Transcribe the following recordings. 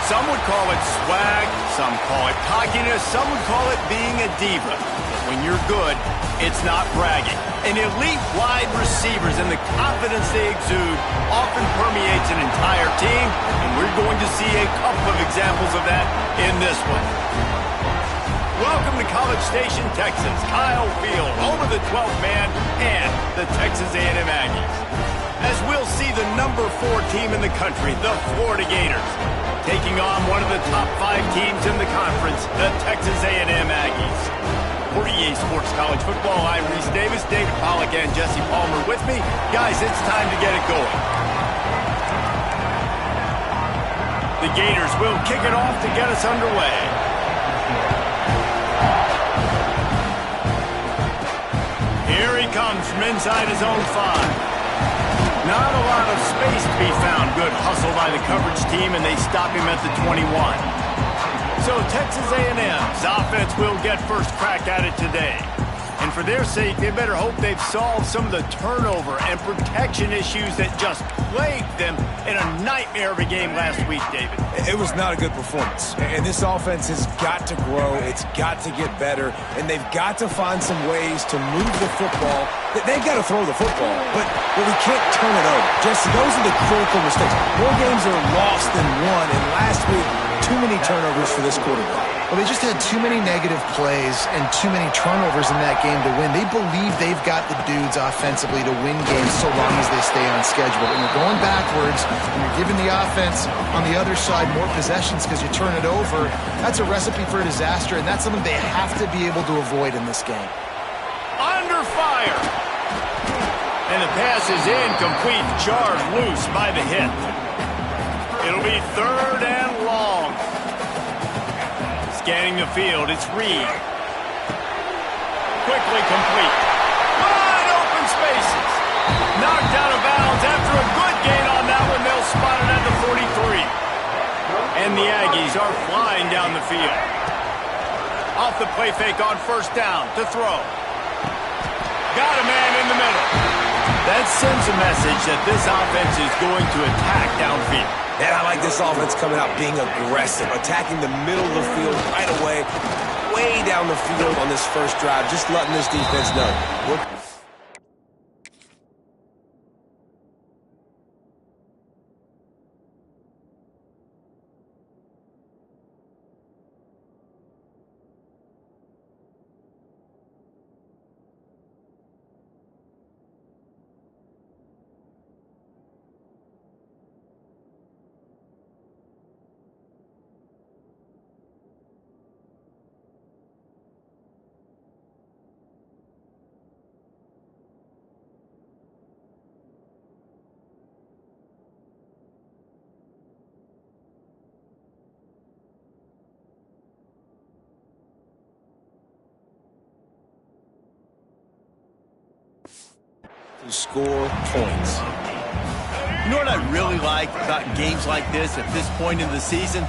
Some would call it swag, some call it cockiness, some would call it being a diva. When you're good, it's not bragging. And elite wide receivers and the confidence they exude often permeates an entire team, and we're going to see a couple of examples of that in this one. Welcome to College Station, Texas. Kyle Field, home of the 12th man and the Texas A&M Aggies. As we'll see the number 4 team in the country, the Florida Gators, taking on one of the top 5 teams in the conference, the Texas A&M Aggies. For EA Sports College Football, I'm Reese Davis, David Pollack, and Jesse Palmer with me. Guys, it's time to get it going. The Gators will kick it off to get us underway. Here he comes from inside his own 5. Not a lot of space to be found. Good hustle by the coverage team, and they stop him at the 21. So Texas A&M's offense will get first crack at it today. And for their sake, they better hope they've solved some of the turnover and protection issues that just plagued them in a nightmare of a game last week, David. It was not a good performance. And this offense has got to grow. It's got to get better. And they've got to find some ways to move the football. They've got to throw the football. But we can't turn it over. Jesse, those are the critical mistakes. More games are lost than won. And last week, too many turnovers for this quarterback. Well, they just had too many negative plays and too many turnovers in that game to win. They believe they've got the dudes offensively to win games so long as they stay on schedule. When you're going backwards, when you're giving the offense on the other side more possessions because you turn it over, that's a recipe for a disaster, and that's something they have to be able to avoid in this game. Under fire. And the pass is incomplete, jarred loose by the hit. It'll be 3rd and long. Scanning the field, it's Reed. Quickly complete. Wide open spaces. Knocked out of bounds after a good gain on that one. They'll spot it at the 43. And the Aggies are flying down the field. Off the play fake on 1st down to throw. Got a man in the middle. That sends a message that this offense is going to attack downfield. And I like this offense coming out being aggressive, attacking the middle of the field right away, way down the field on this first drive, just letting this defense know. To score points. You know what I really like about games like this at this point in the season?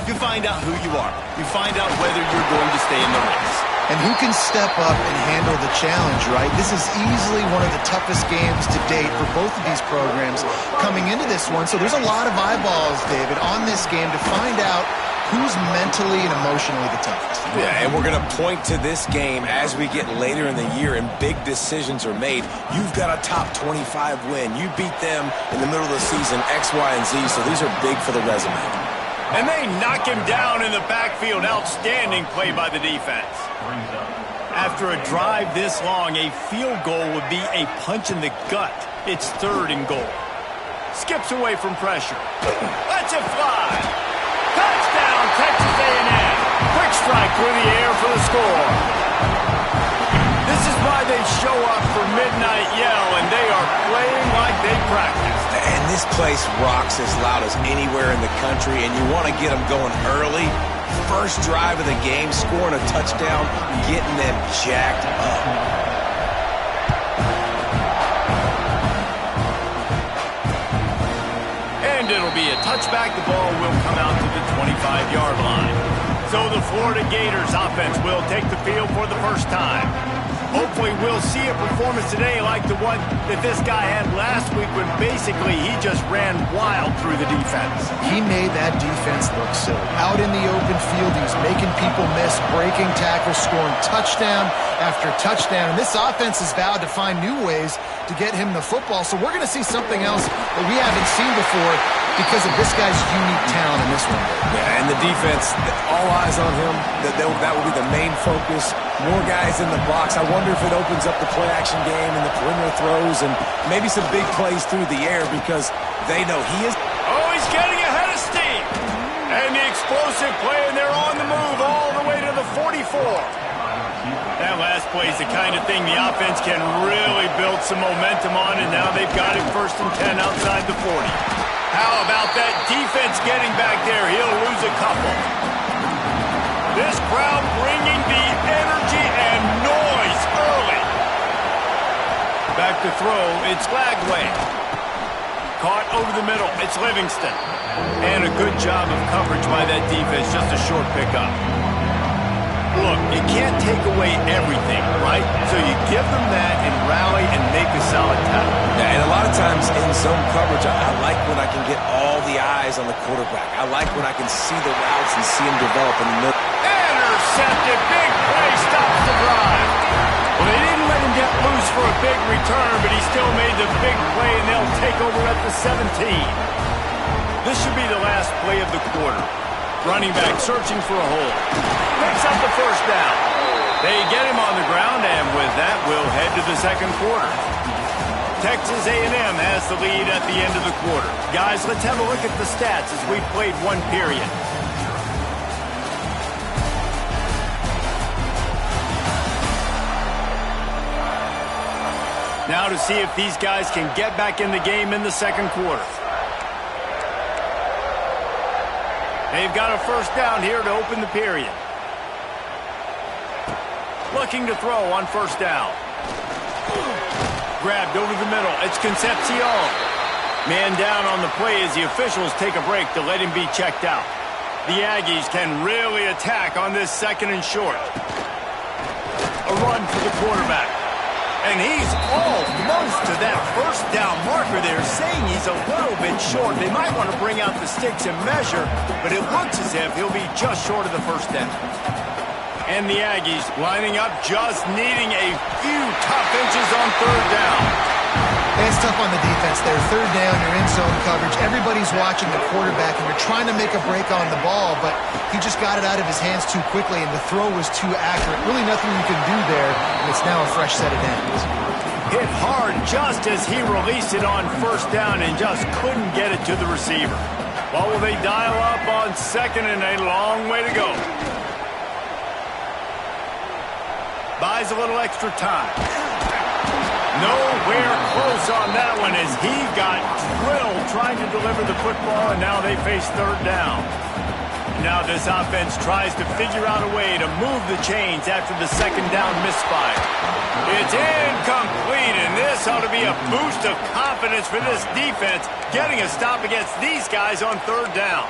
You find out who you are. You find out whether you're going to stay in the race. And who can step up and handle the challenge, right? This is easily one of the toughest games to date for both of these programs coming into this one. So there's a lot of eyeballs, David, on this game to find out who's mentally and emotionally the toughest. Yeah, and we're going to point to this game as we get later in the year and big decisions are made. You've got a top 25 win. You beat them in the middle of the season, X, Y, and Z, so these are big for the resume. And they knock him down in the backfield. Outstanding play by the defense. After a drive this long, a field goal would be a punch in the gut. It's 3rd and goal. Skips away from pressure. Lets it fly. Touchdown, Texas A&M. Quick strike through the air for the score. This is why they show up for Midnight Yell, and they are playing like they practiced. And this place rocks as loud as anywhere in the country, and you want to get them going early. First drive of the game, scoring a touchdown, getting them jacked up. And it'll be a touchback. The ball will come out to the 25-yard line. So the Florida Gators offense will take the field for the first time. Hopefully we'll see a performance today like the one that this guy had last week when basically he just ran wild through the defense. He made that defense look facility. Out in the open field, he's making people miss, breaking tackles, scoring touchdown after touchdown. And this offense has vowed to find new ways to get him the football. So we're going to see something else that we haven't seen before because of this guy's unique talent in this one. Yeah, and the defense, all eyes on him. That will be the main focus. More guys in the box. I wonder if it opens up the play-action game and the perimeter throws and maybe some big plays through the air because they know he is. Oh, he's getting ahead of steam. And the explosive play, and they're on the move all the way to the 44. That last play is the kind of thing the offense can really build some momentum on, and now they've got it 1st and 10 outside the 40. How about that defense getting back there? He'll lose a couple. This crowd bringing the energy and noise early. Back to throw, it's Flagway. Caught over the middle, it's Livingston. And a good job of coverage by that defense, just a short pickup. Look, you can't take away everything, right? So you give them that and rally and make a solid tackle. Yeah, and a lot of times in zone coverage, I like when I can get all the eyes on the quarterback. I like when I can see the routes and see them develop in the middle. Intercepted, big play, stops the drive. Well, they didn't let him get loose for a big return, but he still made the big play, and they'll take over at the 17. This should be the last play of the quarter. Running back searching for a hole. Picks up the 1st down. They get him on the ground, and with that, we'll head to the 2nd quarter. Texas A&M has the lead at the end of the quarter. Guys, let's have a look at the stats as we played one period. Now to see if these guys can get back in the game in the 2nd quarter. They've got a 1st down here to open the period. Looking to throw on 1st down. Grabbed over the middle. It's Concepcion. Man down on the play as the officials take a break to let him be checked out. The Aggies can really attack on this 2nd and short. A run for the quarterback. And he's almost to that 1st down marker there, saying he's a little bit short. They might want to bring out the sticks and measure, but it looks as if he'll be just short of the 1st down. And the Aggies lining up, just needing a few tough inches on 3rd down. It's tough on the defense there. 3rd down, you're in zone coverage. Everybody's watching the quarterback, and you're trying to make a break on the ball, but he just got it out of his hands too quickly, and the throw was too accurate. Really nothing you can do there, and it's now a fresh set of downs. Hit hard just as he released it on 1st down and just couldn't get it to the receiver. What will they dial up on 2nd and a long way to go? Buys a little extra time. Nowhere close on that one as he got drilled trying to deliver the football, and now they face 3rd down. Now this offense tries to figure out a way to move the chains after the 2nd down misfire. It's incomplete, and this ought to be a boost of confidence for this defense, getting a stop against these guys on 3rd down.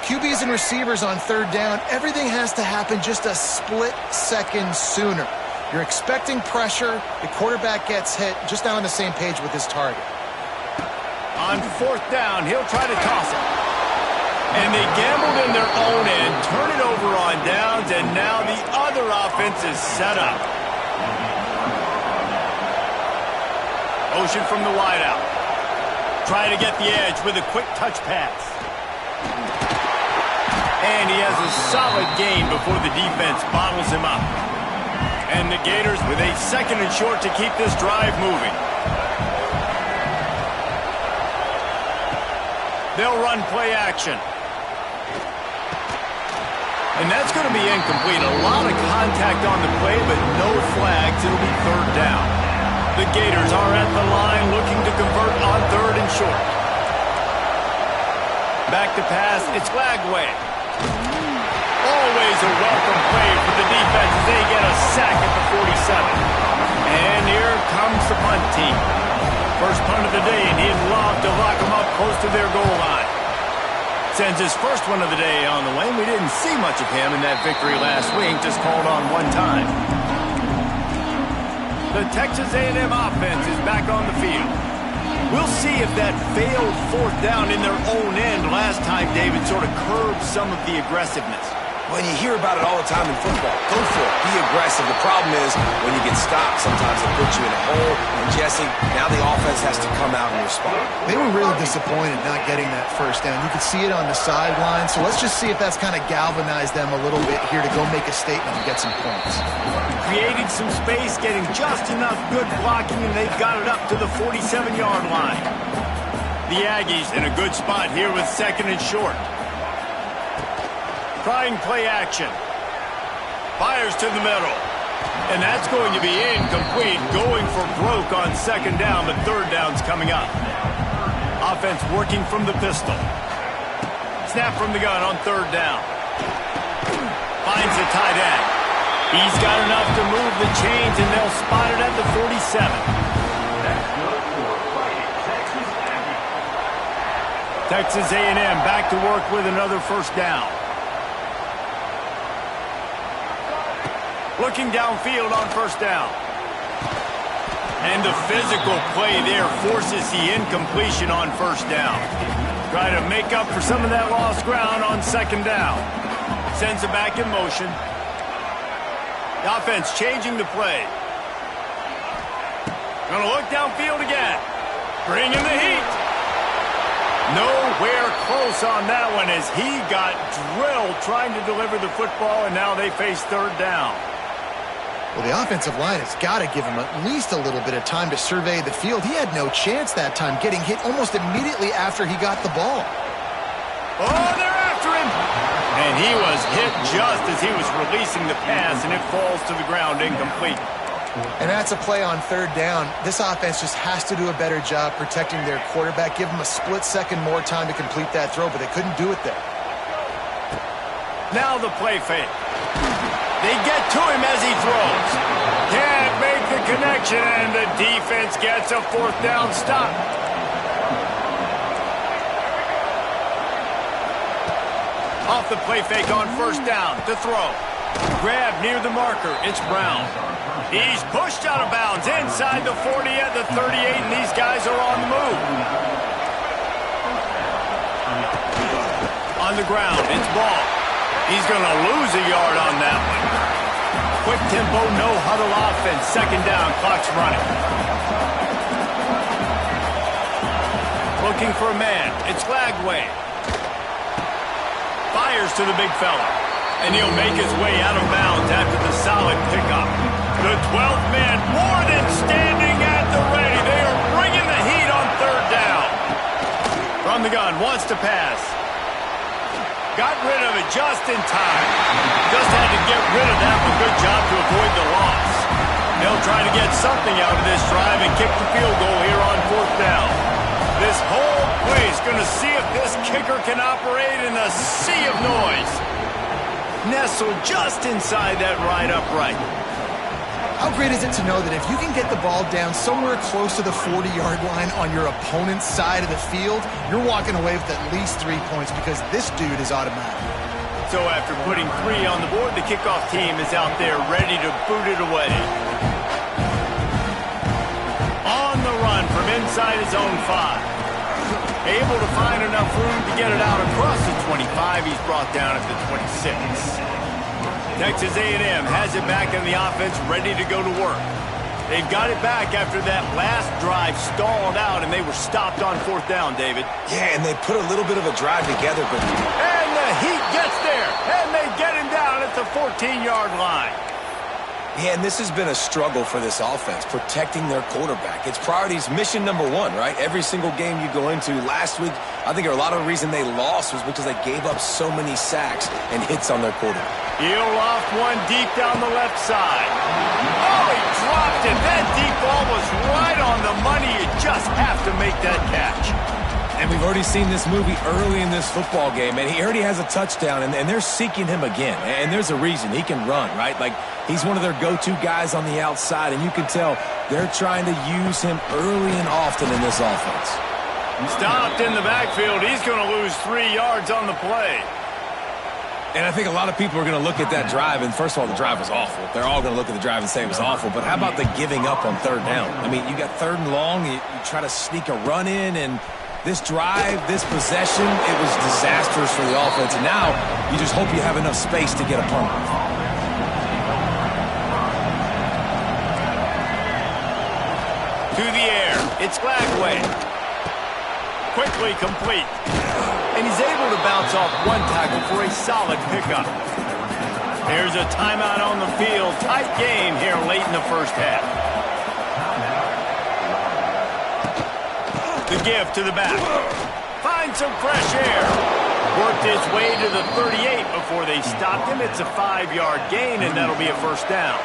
QBs and receivers on 3rd down, everything has to happen just a split second sooner. You're expecting pressure. The quarterback gets hit, just not on the same page with his target. On 4th down, he'll try to toss it. And they gambled in their own end, turn it over on downs, and now the other offense is set up. Motion from the wideout. Try to get the edge with a quick touch pass. And he has a solid gain before the defense bottles him up. And the Gators with a 2nd and short to keep this drive moving. They'll run play action. And that's going to be incomplete. A lot of contact on the play, but no flags. It'll be 3rd down. The Gators are at the line looking to convert on 3rd and short. Back to pass. It's Flagway. Always a welcome play for the defense as they get a sack at the 47. And here comes the punt team. First punt of the day, and he'd love to lock them up close to their goal line. Sends his first one of the day on the way. We didn't see much of him in that victory last week, just called on one time. The Texas A&M offense is back on the field. We'll see if that failed fourth down in their own end last time, David, sort of curbed some of the aggressiveness. When you hear about it all the time in football, go for it. Be aggressive. The problem is when you get stopped, sometimes it puts you in a hole. And, Jesse, now the offense has to come out and respond. They were really disappointed not getting that first down. You could see it on the sideline. So let's just see if that's kind of galvanized them a little bit here to go make a statement and get some points. Creating some space, getting just enough good blocking, and they've got it up to the 47-yard line. The Aggies in a good spot here with second and short. Trying play action. Fires to the middle. And that's going to be incomplete. Going for broke on second down, but third down's coming up. Offense working from the pistol. Snap from the gun on third down. Finds the tight end. He's got enough to move the chains, and they'll spot it at the 47. Texas A&M back to work with another first down. Looking downfield on first down. And the physical play there forces the incompletion on first down. Try to make up for some of that lost ground on second down. Sends it back in motion. The offense changing the play. Gonna look downfield again. Bringing the heat. Nowhere close on that one as he got drilled trying to deliver the football, and now they face third down. Well, the offensive line has got to give him at least a little bit of time to survey the field. He had no chance that time, getting hit almost immediately after he got the ball. Oh, they're after him! And he was hit just as he was releasing the pass, and it falls to the ground incomplete. And that's a play on third down. This offense just has to do a better job protecting their quarterback. Give him a split second more time to complete that throw, but they couldn't do it there. Now the play fake. They get to him as he throws. Can't make the connection, and the defense gets a fourth down stop. Off the play fake on first down to throw. Grab near the marker. It's Brown. He's pushed out of bounds inside the 40 at the 38, and these guys are on the move. On the ground, it's Ball. He's going to lose a yard on that one. Quick tempo, no huddle offense. Second down, clock's running. Looking for a man. It's Lagway. Fires to the big fella. And he'll make his way out of bounds after the solid pickup. The 12th man more than standing at the ready. They are bringing the heat on third down. From the gun, wants to pass. Got rid of it just in time. Just had to get rid of that one. Good job to avoid the loss. They'll try to get something out of this drive and kick the field goal here on fourth down. This whole place going to see if this kicker can operate in a sea of noise. Nestled just inside that right upright. How great is it to know that if you can get the ball down somewhere close to the 40-yard line on your opponent's side of the field, you're walking away with at least 3 points because this dude is automatic. So after putting 3 on the board, the kickoff team is out there ready to boot it away. On the run from inside his own 5. Able to find enough room to get it out across the 25. He's brought down at the 26. Texas A&M has it back in the offense, ready to go to work. They've got it back after that last drive stalled out, and they were stopped on fourth down, David. Yeah, and they put a little bit of a drive together, but... And the heat gets there, and they get him down at the 14-yard line. Yeah, and this has been a struggle for this offense, protecting their quarterback. It's priorities, mission number 1, right? Every single game you go into. Last week, I think a lot of the reason they lost was because they gave up so many sacks and hits on their quarterback. He'll loft one deep down the left side. Oh, he dropped it. That deep ball was right on the money. You just have to make that catch. And we've already seen this movie early in this football game, and he already has a touchdown, and they're seeking him again. And there's a reason. He can run, right? Like, he's one of their go-to guys on the outside, and you can tell they're trying to use him early and often in this offense. Stopped in the backfield. He's going to lose 3 yards on the play. And I think a lot of people are going to look at that drive, and first of all, the drive was awful. They're all going to look at the drive and say it was awful, but how about the giving up on third down? I mean, you got third and long, you try to sneak a run in, and this drive, this possession, it was disastrous for the offense, and now you just hope you have enough space to get a punt. To the air, it's Glagway. Quickly complete. And he's able to bounce off one tackle for a solid pickup. There's a timeout on the field. Tight game here late in the first half. The give to the back. Finds some fresh air. Worked his way to the 38 before they stopped him. It's a 5-yard gain, and that'll be a first down.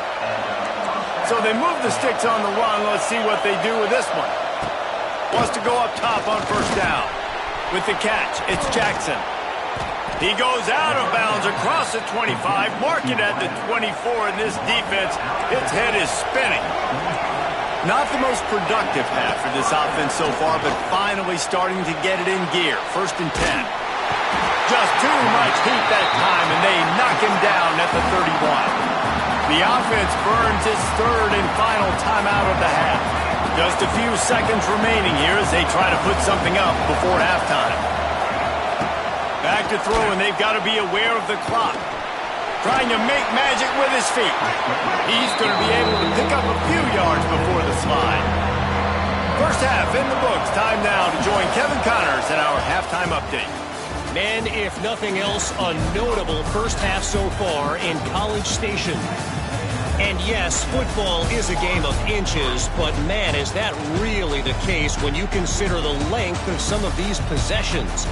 So they move the sticks on the run. Let's see what they do with this one. Wants to go up top on first down. With the catch, it's Jackson. He goes out of bounds across the 25, marking at the 24, and this defense, its head is spinning. Not the most productive half for this offense so far, but finally starting to get it in gear. First and 10. Just too much heat that time, and they knock him down at the 31. The offense burns its third and final timeout of the half. Just a few seconds remaining here as they try to put something up before halftime. Back to throw, and they've got to be aware of the clock. Trying to make magic with his feet. He's going to be able to pick up a few yards before the slide. First half in the books. Time now to join Kevin Connors in our halftime update. Man, if nothing else, a notable first half so far in College Station. And yes, football is a game of inches, but man, is that really the case when you consider the length of some of these possessions.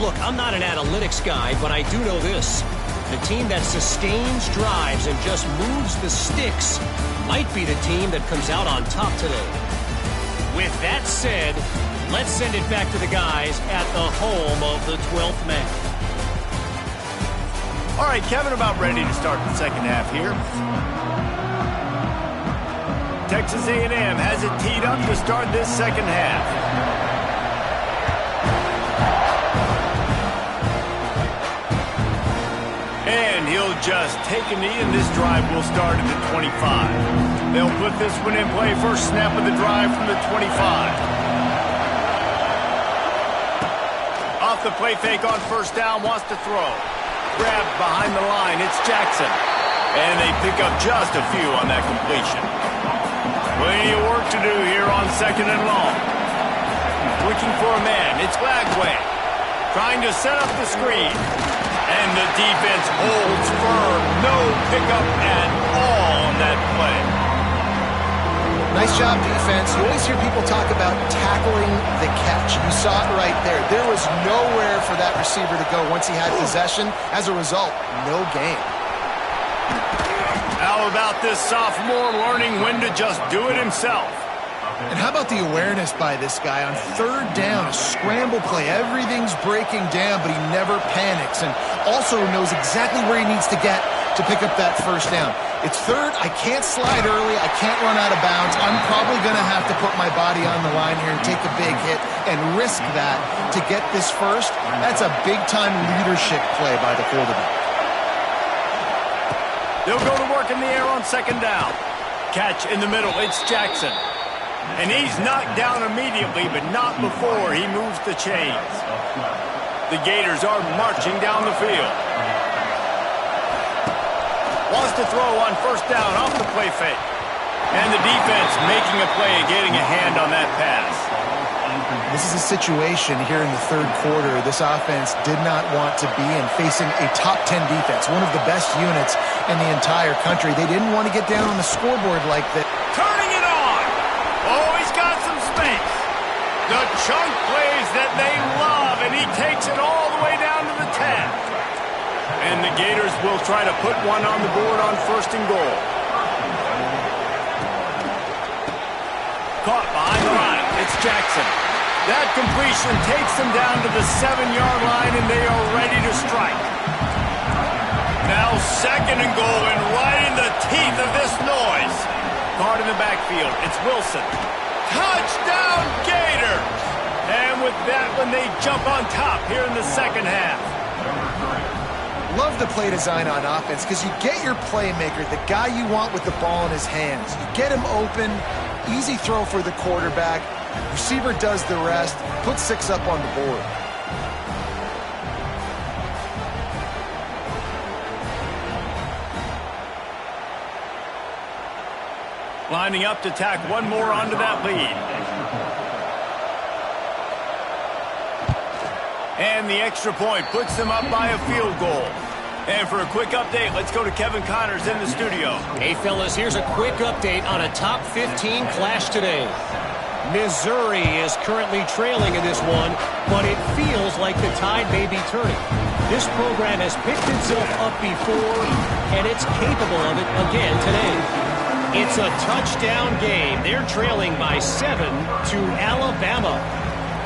Look, I'm not an analytics guy, but I do know this. The team that sustains drives and just moves the sticks might be the team that comes out on top today. With that said, let's send it back to the guys at the home of the 12th man. All right, Kevin, about ready to start the second half here. Texas A&M has it teed up to start this second half. And he'll just take a knee, and this drive will start at the 25. They'll put this one in play. First snap of the drive from the 25. Off the play fake on first down, wants to throw. Grabbed behind the line, it's Jackson. And they pick up just a few on that completion. Plenty of work to do here on second and long. Looking for a man, it's Glagway. Trying to set up the screen. And the defense holds firm. No pickup at all on that play. Nice job, defense. You always hear people talk about tackling the catch. You saw it right there. There was nowhere for that receiver to go once he had possession. As a result, no gain. How about this sophomore learning when to just do it himself? And how about the awareness by this guy on third down, a scramble play. Everything's breaking down, but he never panics and also knows exactly where he needs to get to pick up that first down. It's third. I can't slide early. I can't run out of bounds. I'm probably going to have to put my body on the line here and take a big hit and risk that to get this first. That's a big-time leadership play by the quarterback. They'll go to work in the air on second down. Catch in the middle. It's Jackson. And he's knocked down immediately, but not before he moves the chains. The Gators are marching down the field. Wants to throw on first down off the play fake. And the defense making a play, getting a hand on that pass. This is a situation here in the third quarter this offense did not want to be in, facing a top 10 defense, one of the best units in the entire country. They didn't want to get down on the scoreboard like that. Turning it on. Oh, he's got some space. The chunk plays that they love, and he takes it all the way down to the 10. And the Gators will try to put one on the board on first and goal. Caught behind the line. It's Jackson. That completion takes them down to the 7-yard line, and they are ready to strike. Now second and goal, and right in the teeth of this noise. Caught in the backfield. It's Wilson. Touchdown, Gator! And with that one, they jump on top here in the second half. Love the play design on offense because you get your playmaker, the guy you want with the ball in his hands. You get him open, easy throw for the quarterback. Receiver does the rest, put 6 up on the board. Lining up to tack one more onto that lead. And the extra point puts them up by a field goal. And for a quick update, let's go to Kevin Connors in the studio. Hey, fellas, here's a quick update on a top 15 clash today. Missouri is currently trailing in this one, but it feels like the tide may be turning. This program has picked itself up before, and it's capable of it again today. It's a touchdown game. They're trailing by 7 to Alabama.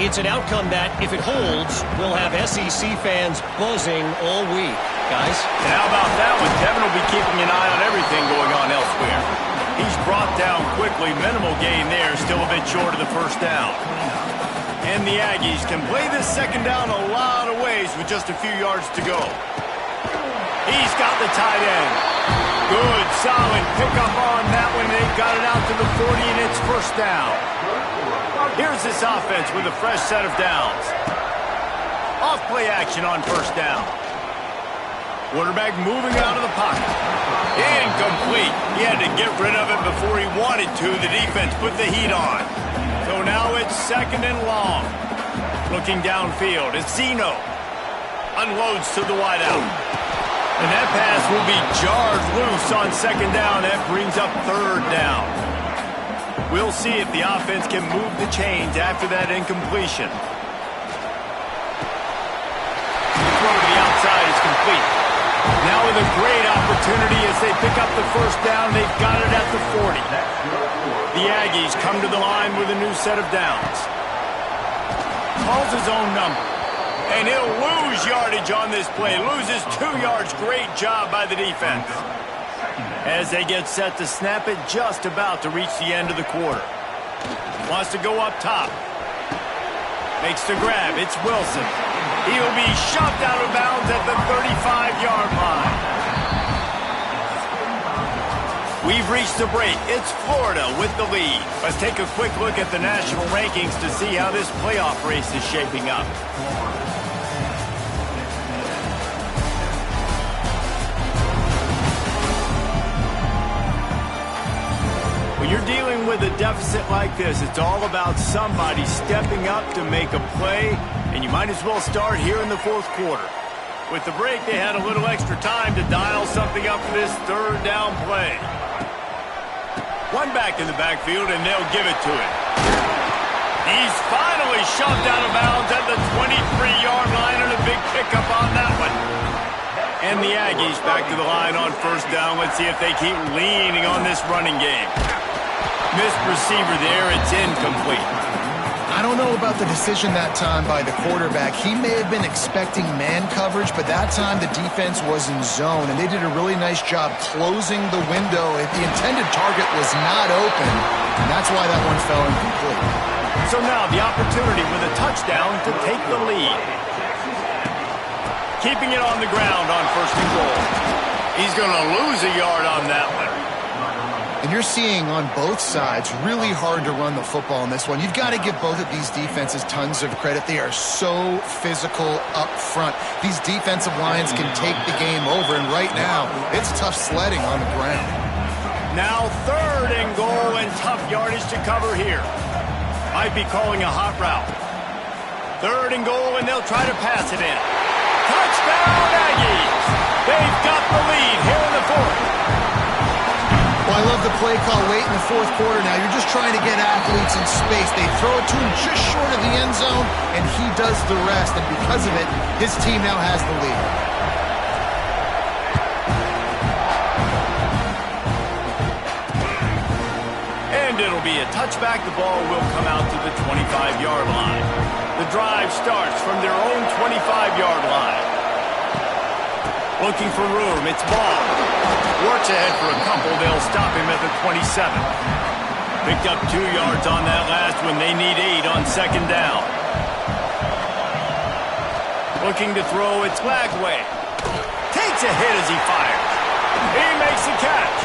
It's an outcome that, if it holds, will have SEC fans buzzing all week. Guys? And how about that one? Kevin will be keeping an eye on everything going on elsewhere. He's brought down quickly. Minimal gain there. Still a bit short of the first down. And the Aggies can play this second down a lot of ways with just a few yards to go. He's got the tight end. Good, solid pickup on that one. They've got it out to the 40, and it's first down. Here's this offense with a fresh set of downs. Off play action on first down. Quarterback moving out of the pocket. Incomplete. He had to get rid of it before he wanted to. The defense put the heat on. So now it's second and long. Looking downfield, it's Zeno. Unloads to the wideout. And that pass will be jarred loose on second down. That brings up third down. We'll see if the offense can move the chains after that incompletion. The throw to the outside is complete. Now with a great opportunity as they pick up the first down. They've got it at the 40. The Aggies come to the line with a new set of downs. Calls his own number. And he'll lose yardage on this play. Loses 2 yards. Great job by the defense. As they get set to snap it, just about to reach the end of the quarter. Wants to go up top. Makes the grab. It's Wilson. He'll be shoved out of bounds at the 35-yard line. We've reached the break. It's Florida with the lead. Let's take a quick look at the national rankings to see how this playoff race is shaping up. When you're dealing with a deficit like this, it's all about somebody stepping up to make a play, and you might as well start here in the fourth quarter. With the break, they had a little extra time to dial something up for this third down play. One back in the backfield, and they'll give it to him. He's finally shoved out of bounds at the 23-yard line, and a big pickup on that one. And the Aggies back to the line on first down. Let's see if they keep leaning on this running game. Missed receiver there. It's incomplete. I don't know about the decision that time by the quarterback. He may have been expecting man coverage, but that time the defense was in zone, and they did a really nice job closing the window. The intended target was not open, and that's why that one fell incomplete. So now the opportunity with a touchdown to take the lead. Keeping it on the ground on first and goal. He's going to lose a yard on that one. And you're seeing on both sides really hard to run the football in this one. You've got to give both of these defenses tons of credit. They are so physical up front. These defensive lines can take the game over, and right now it's tough sledding on the ground. Now third and goal, and tough yardage to cover here. Might be calling a hot route. Third and goal, and they'll try to pass it in. Touchdown, Aggies! They've got the lead here in the fourth. Well, I love the play call late in the fourth quarter now. You're just trying to get athletes in space. They throw it to him just short of the end zone, and he does the rest. And because of it, his team now has the lead. And it'll be a touchback. The ball will come out to the 25-yard line. The drive starts from their own 25-yard line. Looking for room. It's Ball. Works ahead for a couple. They'll stop him at the 27. Picked up 2 yards on that last one. They need 8 on second down. Looking to throw. It's Lagway. takes a hit as he fires. He makes the catch.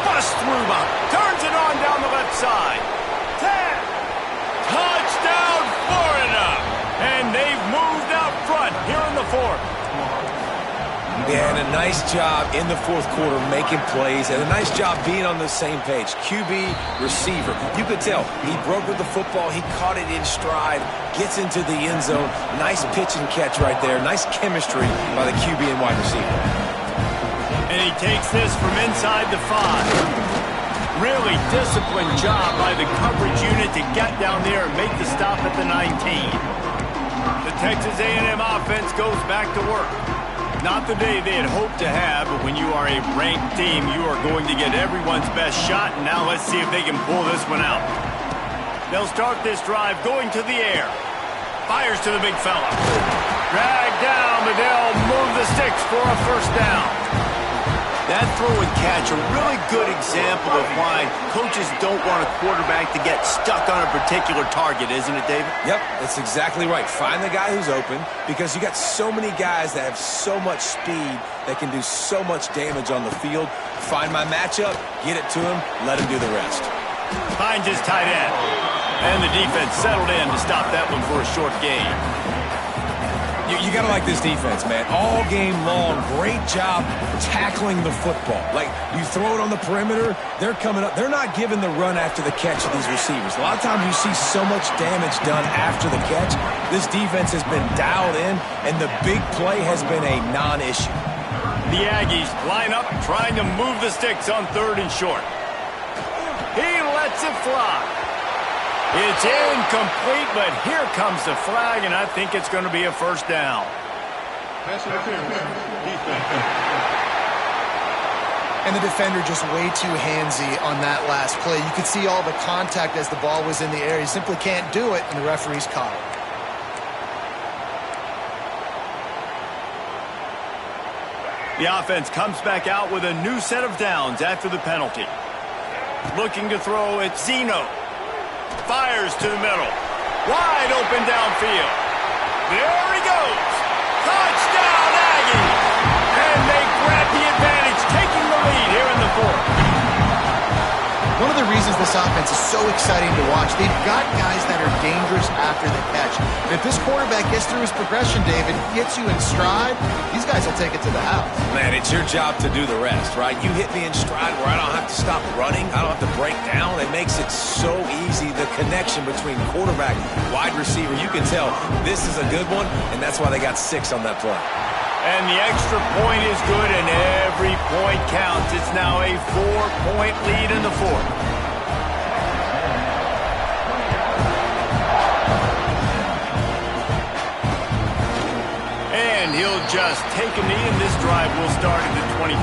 Bust through him. Turns it on down the left side. 10. Touchdown, Florida. And they've moved out front here in the fourth. Yeah, and a nice job in the fourth quarter making plays, and a nice job being on the same page. QB, receiver. You could tell he broke with the football. He caught it in stride, gets into the end zone. Nice pitch and catch right there. Nice chemistry by the QB and wide receiver. And he takes this from inside the 5. Really disciplined job by the coverage unit to get down there and make the stop at the 19. The Texas A&M offense goes back to work. Not the day they had hoped to have, but when you are a ranked team, you are going to get everyone's best shot, and now let's see if they can pull this one out. They'll start this drive going to the air. Fires to the big fella. Dragged down, but they'll move the sticks for a first down. That throw and catch, a really good example of why coaches don't want a quarterback to get stuck on a particular target, isn't it, David? Yep, that's exactly right. Find the guy who's open, because you got so many guys that have so much speed that can do so much damage on the field. Find my matchup, get it to him, let him do the rest. Finds his tight end. And the defense settled in to stop that one for a short gain. You got to like this defense, man. All game long, great job tackling the football. Like, you throw it on the perimeter, they're coming up. They're not giving the run after the catch of these receivers. A lot of times you see so much damage done after the catch. This defense has been dialed in, and the big play has been a non-issue. The Aggies line up, trying to move the sticks on 3rd and short. He lets it fly. It's incomplete, but here comes the flag, and I think it's going to be a first down. And the defender just way too handsy on that last play. You could see all the contact as the ball was in the air. He simply can't do it, and the referee's caught it. The offense comes back out with a new set of downs after the penalty. Looking to throw at Zeno. Fires to the middle. Wide open downfield. There he goes. Touchdown, Aggies. And they grab the advantage, taking the lead here in the fourth. One of the reasons this offense is so exciting to watch, they've got guys that are dangerous after the catch. And if this quarterback gets through his progression, David, gets you in stride, these guys will take it to the house. Man, it's your job to do the rest, right? You hit me in stride where I don't have to stop running. I don't have to break down. It makes it so easy, the connection between quarterback, wide receiver. You can tell this is a good one, and that's why they got 6 on that play. And the extra point is good, and every point counts. It's now a 4-point lead in the fourth. And he'll just take a knee, and this drive will start at the 25.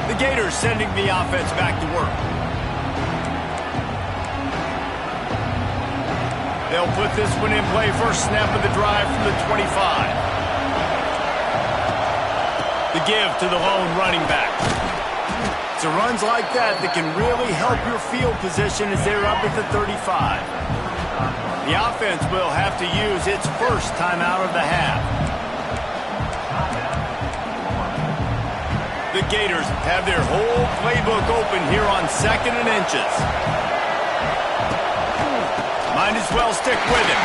The Gators sending the offense back to work. They'll put this one in play. First snap of the drive from the 25. The give to the lone running back. It's runs like that that can really help your field position as they're up at the 35. The offense will have to use its first timeout of the half. The Gators have their whole playbook open here on 2nd and inches. Might as well stick with him.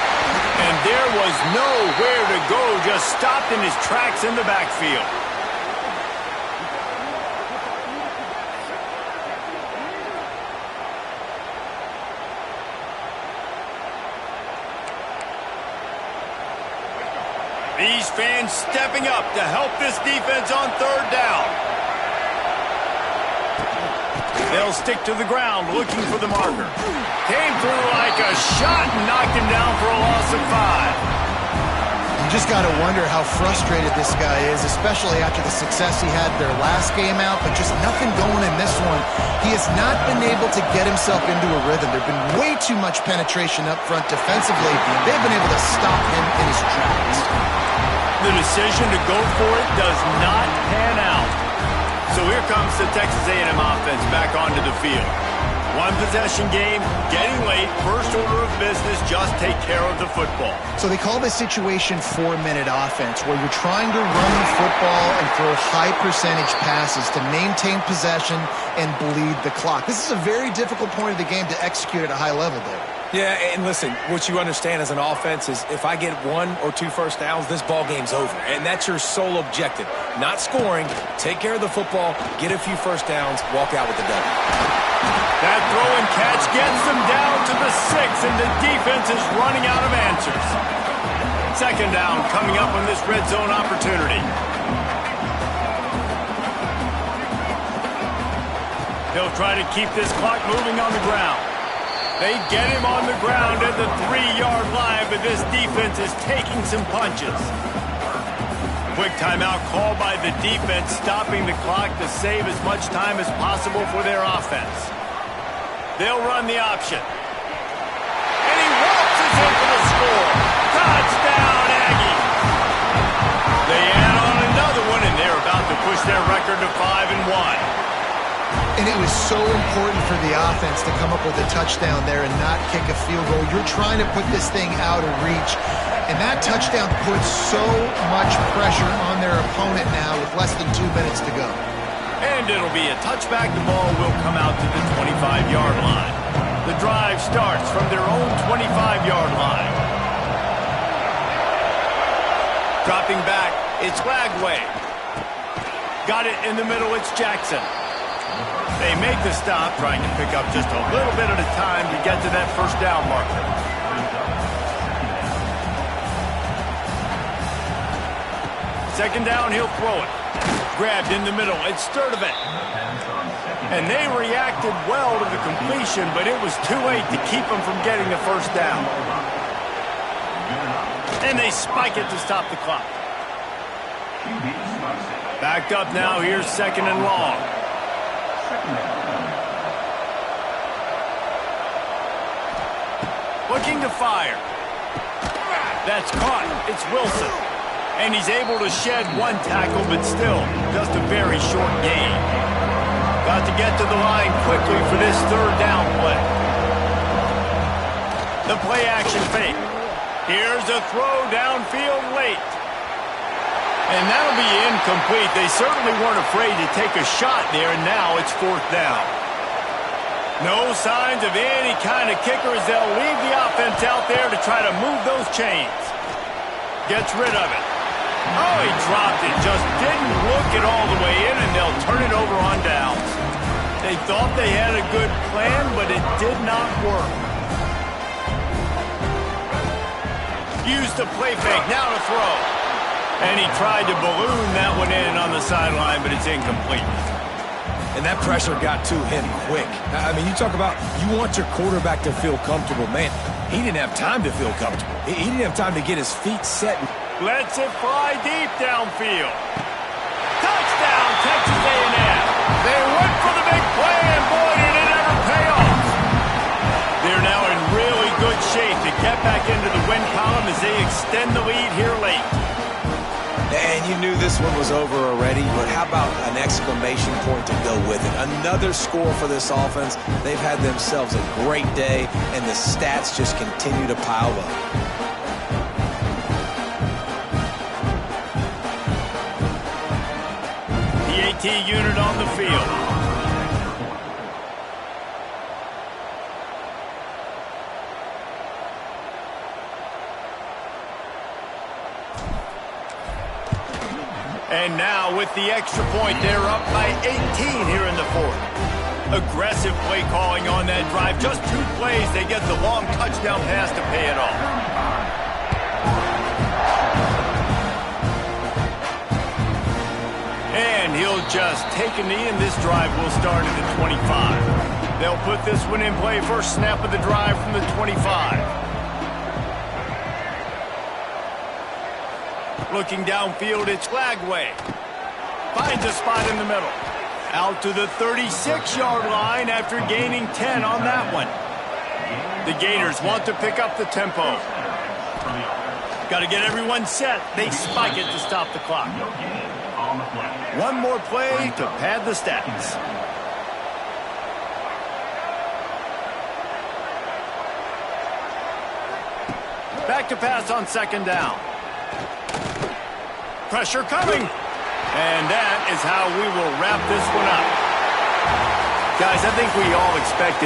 And there was nowhere to go, just stopped in his tracks in the backfield. These fans stepping up to help this defense on 3rd down. They'll stick to the ground looking for the marker. Came through like a shot and knocked him down for a loss of 5. You just got to wonder how frustrated this guy is, especially after the success he had their last game out, but just nothing going in this one. He has not been able to get himself into a rhythm. There's been way too much penetration up front defensively. They've been able to stop him in his tracks. The decision to go for it does not pan out. So here comes the Texas A&M offense back onto the field. One possession game, getting late, first order of business, just take care of the football. So they call this situation 4-minute offense, where you're trying to run the football and throw high percentage passes to maintain possession and bleed the clock. This is a very difficult point of the game to execute at a high level, Dave. Yeah, and listen, what you understand as an offense is if I get 1 or 2 first downs, this ball game's over. And that's your sole objective. Not scoring, take care of the football, get a few first downs, walk out with the W. That throw and catch gets them down to the 6, and the defense is running out of answers. Second down coming up on this red zone opportunity. They'll try to keep this clock moving on the ground. They get him on the ground at the 3-yard line, but this defense is taking some punches. Quick timeout called by the defense, stopping the clock to save as much time as possible for their offense. They'll run the option. And he waltzes in for the score. Touchdown, Aggie! They add on another one, and they're about to push their record to 5-1. And it was so important for the offense to come up with a touchdown there and not kick a field goal. You're trying to put this thing out of reach. And that touchdown puts so much pressure on their opponent now with less than 2 minutes to go. And it'll be a touchback. The ball will come out to the 25-yard line. The drive starts from their own 25-yard line. Dropping back, it's Lagway. Got it in the middle, it's Jackson. They make the stop, trying to pick up just a little bit at a time to get to that first down marker. Second down, he'll throw it. Grabbed in the middle, it's Sturdivant. And they reacted well to the completion, but it was too late to keep them from getting the first down. And they spike it to stop the clock. Backed up now, here's second and long. Looking to fire. That's caught. It's Wilson. And he's able to shed one tackle, but still, just a very short gain. Got to get to the line quickly for this third down play. The play action fake. Here's a throw downfield late. And that'll be incomplete. They certainly weren't afraid to take a shot there, and now it's fourth down. No signs of any kind of kickers. They'll leave the offense out there to try to move those chains. Gets rid of it. Oh, he dropped it. Just didn't look it all the way in, and they'll turn it over on downs. They thought they had a good plan, but it did not work. Used the play fake. Now to throw. And he tried to balloon that one in on the sideline, but it's incomplete. And that pressure got to him quick. I mean, you talk about you want your quarterback to feel comfortable. Man, he didn't have time to feel comfortable. He didn't have time to get his feet set. Lets it fly deep downfield. Touchdown, Texas A&M. They went for the big play, and boy, did it ever pay off. They're now in really good shape to get back into the win column as they extend the lead here late. And you knew this one was over already, but how about an exclamation point to go with it? Another score for this offense. They've had themselves a great day, and the stats just continue to pile up. The AT unit on the field. And now with the extra point, they're up by 18 here in the fourth. Aggressive play calling on that drive. Just 2 plays, they get the long touchdown pass to pay it off. And he'll just take a knee, and this drive will start at the 25. They'll put this one in play. First snap of the drive from the 25. Looking downfield, it's Lagway. Finds a spot in the middle. Out to the 36-yard line after gaining 10 on that one. The Gators want to pick up the tempo. Got to get everyone set. They spike it to stop the clock. One more play to pad the stats. Back to pass on second down. Pressure coming. And that is how we will wrap this one up. Guys, I think we all expected